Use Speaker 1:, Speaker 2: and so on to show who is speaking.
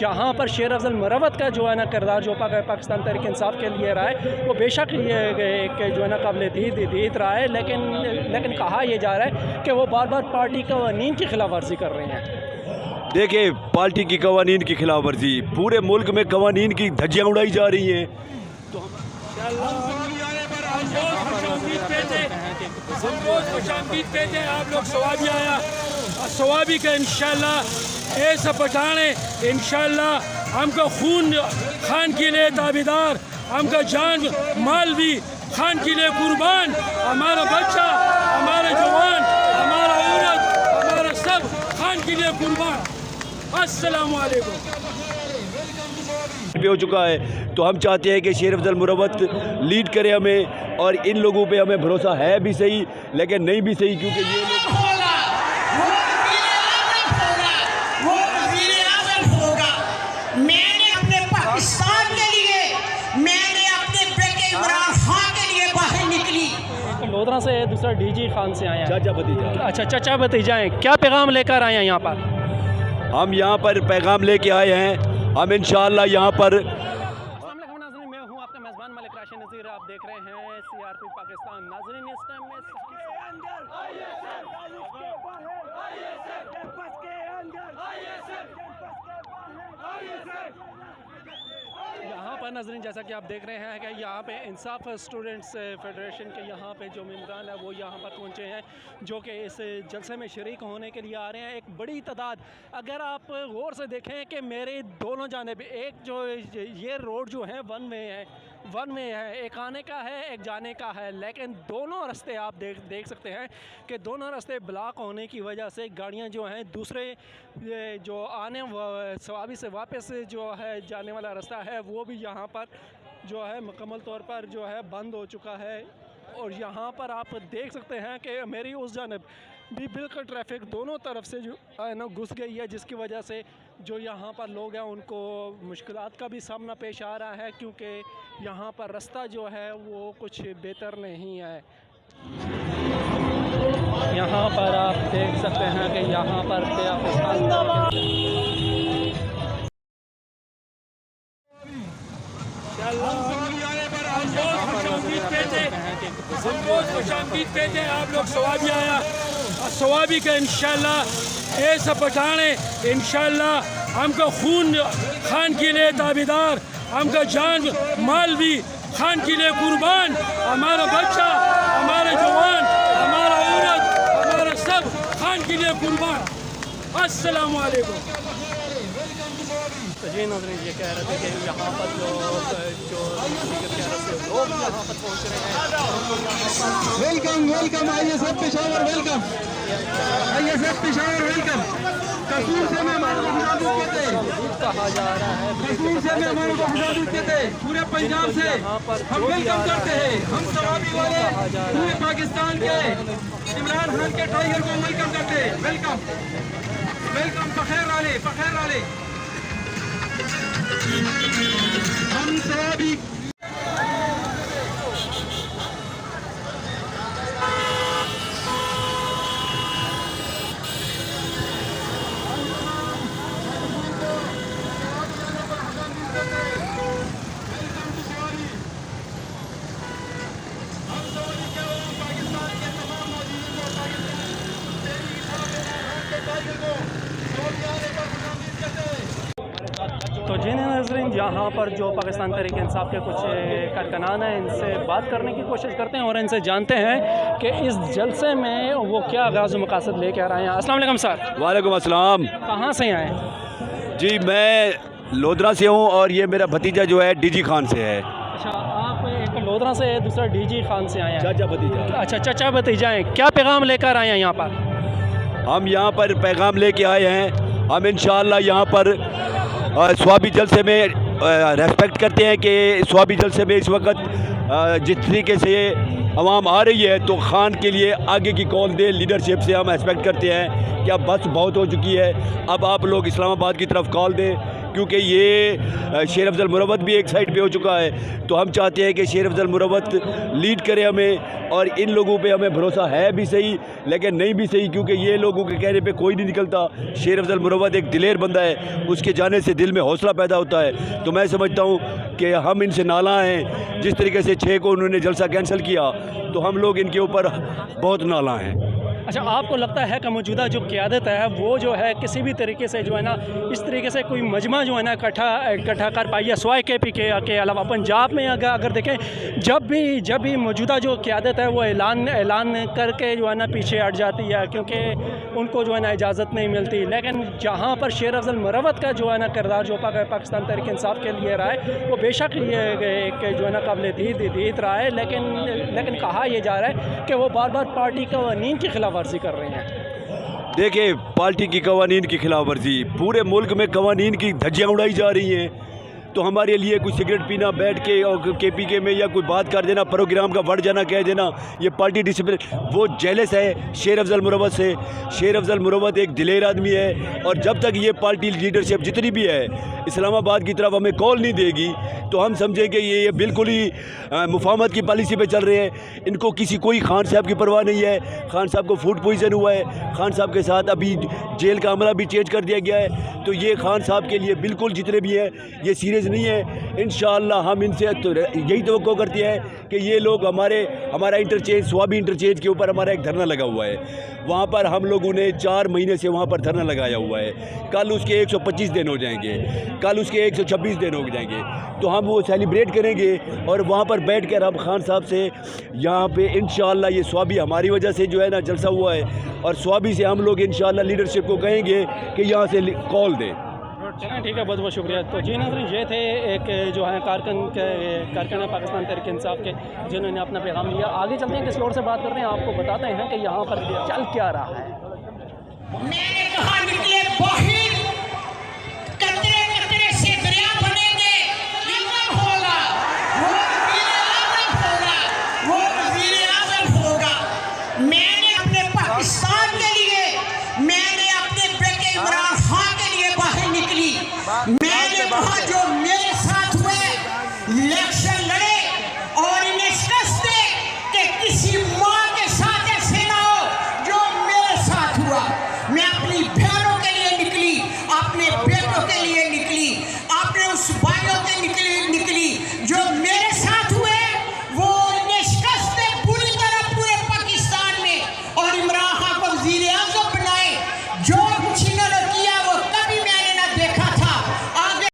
Speaker 1: जहाँ पर शेर अफजल मुरव्वत का जो है ना किरदार जो पाकिस्तान तहरीक इंसाफ के लिए रहा है वो बेशक ये एक जो है ना काबिल दीद रहा है, लेकिन कहा यह जा रहा है कि वो बार बार पार्टी कवानीन की खिलाफ वर्जी कर रहे हैं।
Speaker 2: देखिए, पार्टी की कवानीन की खिलाफ वर्जी, पूरे मुल्क में कवानीन की धज्जियाँ उड़ाई जा रही हैं। तो
Speaker 3: आप लोग सवाबी आया सवाबी का इंशाल्लाह ऐसा पठाने इंशाल्लाह हमका खून खान के लिए ताबेदार, हमका जान माल भी खान के लिए कुर्बान, हमारा बच्चा, हमारा जवान, हमारा औरत, हमारा सब खान के लिए कुर्बान। अस्सलाम वालेकुम।
Speaker 2: हो चुका है, तो हम चाहते हैं कि शेर अफजल मुरव्वत लीड करे हमें, और इन लोगों पे हमें भरोसा है भी सही लेकिन नहीं भी सही, क्योंकि ये लोग
Speaker 4: मैंने अपने पाकिस्तान के लिए, मैंने अपने बेटे इमरान खान के लिए बाहर निकली।
Speaker 1: लोधरा से दूसरा डीजी खान से आए हैं।
Speaker 2: चाचा भतीजा।
Speaker 1: अच्छा, चाचा भतीजा हैं। क्या पैगाम लेकर आए हैं यहाँ पर?
Speaker 2: हम यहाँ पर पैगाम लेके आए हैं, हम इंशाअल्लाह यहाँ पर।
Speaker 1: मैं हूँ आपका मेज़बान मलिक राशिद नज़ीर, आप देख रहे हैं CRP पाकिस्तान। नाज़रीन, इस टाइम में यहाँ पर नाज़रीन जैसा कि आप देख रहे हैं कि यहाँ पे इंसाफ स्टूडेंट्स फेडरेशन के यहाँ पे जो मेंबरान है वो यहाँ पर पहुँचे हैं, जो कि इस जलसे में शरीक होने के लिए आ रहे हैं। एक बड़ी तादाद, अगर आप गौर से देखें कि मेरे दोनों जानिब, एक जो ये रोड जो है वन वे है, एक आने का है एक जाने का है, लेकिन दोनों रास्ते आप देख सकते हैं कि दोनों रास्ते ब्लॉक होने की वजह से गाड़ियां जो हैं दूसरे जो आने सवाबी से वापस जो है जाने वाला रास्ता है वो भी यहाँ पर जो है मुकम्मल तौर पर जो है बंद हो चुका है। और यहाँ पर आप देख सकते हैं कि मेरी उस जानब भी बिल्कुल ट्रैफिक दोनों तरफ से जो है ना घुस गई है, जिसकी वजह से जो यहाँ पर लोग हैं उनको मुश्किलात का भी सामना पेश आ रहा है, क्योंकि यहाँ पर रास्ता जो है वो कुछ बेहतर नहीं है। यहाँ पर आप देख सकते हैं कि यहाँ पर
Speaker 3: आप लोग सवाबी आया सवाबी का इंशाल्लाह ऐसा पठाने इंशाल्लाह हमका खून खान के लिए ताबेदार, हमका जान माल भी खान के लिए कुर्बान, हमारा बच्चा, हमारा जवान, हमारा औरत, हमारा सब खान के लिए कुर्बान। अस्सलाम वालेकुम।
Speaker 1: तो जी नाज़रीन, ये कह रहे थे कि यहाँ पर जो लोग यहाँ पर पहुँच रहे हैं।
Speaker 5: वेलकम आइए सब पेशावर, वेलकम आइए सब पेशावर, वेलकम। कसूर से मेहमानों को खुशामदीद कहते हैं,
Speaker 1: कहा जा रहा है
Speaker 5: कसूर से मेहमानों को खुशामदीद कहते हैं। पूरे पंजाब से हम वेलकम करते हैं, हम सवाबी वाले पूरे पाकिस्तान के इमरान खान के टाइगर को वेलकम करते हैं। वेलकम वेलकम, पखेर वाले हम सवाबी।
Speaker 1: तो जी नाज़रीन, यहाँ पर जो पाकिस्तान तहरीक इंसाफ के कुछ कारकुनान हैं, इनसे बात करने की कोशिश करते हैं और इनसे जानते हैं कि इस जलसे में वो क्या गाज़ मकासद लेके आ रहे हैं। अस्सलाम वालेकुम सर।
Speaker 2: वालेकुम अस्सलाम।
Speaker 1: कहाँ से आए?
Speaker 2: जी, मैं लोधरा से हूँ और ये मेरा भतीजा जो है डीजी खान से है।
Speaker 1: अच्छा, आप एक लोधरा से, दूसरा डीजी खान से आए हैं।
Speaker 2: चाचा भतीजा।
Speaker 1: अच्छा, चाचा भतीजा हैं। क्या पैगाम लेकर आए हैं यहाँ पर?
Speaker 2: हम यहाँ पर पैगाम लेके आए हैं, हम इंशाअल्लाह यहाँ पर स्वाबी जलसे में रेस्पेक्ट करते हैं कि स्वाबी जलसे में इस वक्त जिस तरीके से आवाम आ रही है तो खान के लिए आगे की कॉल दे। लीडरशिप से हम एक्सपेक्ट करते हैं कि अब बस बहुत हो चुकी है, अब आप लोग इस्लामाबाद की तरफ कॉल दें, क्योंकि ये शेर अफजल मुरव्वत भी एक साइड पे हो चुका है। तो हम चाहते हैं कि शेर अफजल मुरव्वत लीड करे हमें, और इन लोगों पे हमें भरोसा है भी सही लेकिन नहीं भी सही, क्योंकि ये लोगों के कहने पे कोई नहीं निकलता। शेर अफजल मुरव्वत एक दिलेर बंदा है, उसके जाने से दिल में हौसला पैदा होता है। तो मैं समझता हूँ कि हम इनसे नाला हैं। जिस तरीके से 6 को उन्होंने जलसा कैंसिल किया तो हम लोग इनके ऊपर बहुत नाला हैं।
Speaker 1: अच्छा, आपको लगता है कि मौजूदा जो क़यादत है वो जो है किसी भी तरीके से जो है ना इस तरीके से कोई मजमा जो है ना इकट्ठा कर पाई है, स्वाय KP के अलावा? पंजाब में अगर देखें जब भी मौजूदा जो क़यादत है वो ऐलान करके जो है ना पीछे हट जाती है, क्योंकि उनको जो है ना इजाज़त नहीं मिलती। लेकिन जहाँ पर शेर अफजल मुरव्वत का जो है ना किरदार जो पाकिस्तान तहरीक इंसाफ के लिए रहा है वो बेशक ये एक जो है ना काबिल दीद रहा है, लेकिन कहा यह जा रहा है कि वो बार बार पार्टी कवानीन की खिलाफ वर्जी कर रहे हैं।
Speaker 2: देखिए, पार्टी की कवानीन की खिलाफ वर्जी, पूरे मुल्क में कवानीन की धज्जियाँ उड़ाई जा रही हैं। तो हमारे लिए कोई सिगरेट पीना बैठ के और KPK में या कोई बात कर देना, प्रोग्राम का बढ़ जाना कह देना, ये पार्टी डिसिप्लिन, वो जेलस है शेर अफजल मुरव्वत से। शेर अफजल मुरव्वत एक दिलेर आदमी है, और जब तक ये पार्टी लीडरशिप जितनी भी है इस्लामाबाद की तरफ हमें कॉल नहीं देगी तो हम समझेंगे ये बिल्कुल ही मुफाहमत की पॉलिसी पे चल रहे हैं। इनको कोई खान साहब की परवाह नहीं है। खान साहब को फूड पॉइजन हुआ है, खान साहब के साथ अभी जेल का अमला भी चेंज कर दिया गया है। तो ये खान साहब के लिए बिल्कुल जितने भी हैं ये सीरियस नहीं है। इंशाअल्लाह हम इनसे तो यही तवक्को करते हैं कि ये लोग हमारा इंटरचेंज, स्वाबी इंटरचेंज के ऊपर हमारा एक धरना लगा हुआ है, वहाँ पर हम लोगों ने 4 महीने से वहाँ पर धरना लगाया हुआ है। कल उसके 125 दिन हो जाएंगे, कल उसके 126 दिन हो जाएंगे, तो हम वो सेलिब्रेट करेंगे और वहाँ पर बैठ कर हम खान साहब से यहाँ पे इंशाअल्लाह, ये स्वाबी हमारी वजह से जो है ना जलसा हुआ है, और स्वाबी से हम लोग इंशाअल्लाह लीडरशिप को कहेंगे कि यहाँ से कॉल दें।
Speaker 1: ठीक है, बहुत बहुत शुक्रिया। तो जी नाज़रीन, ये थे एक जो है कारकुन पाकिस्तान तहरीक इंसाफ के, जिन्होंने अपना पैगाम लिया। आगे चलते हैं, किसी और से बात करते हैं, आपको बताते हैं कि यहाँ पर चल क्या रहा है।
Speaker 4: मैंने कहा निकले बाहर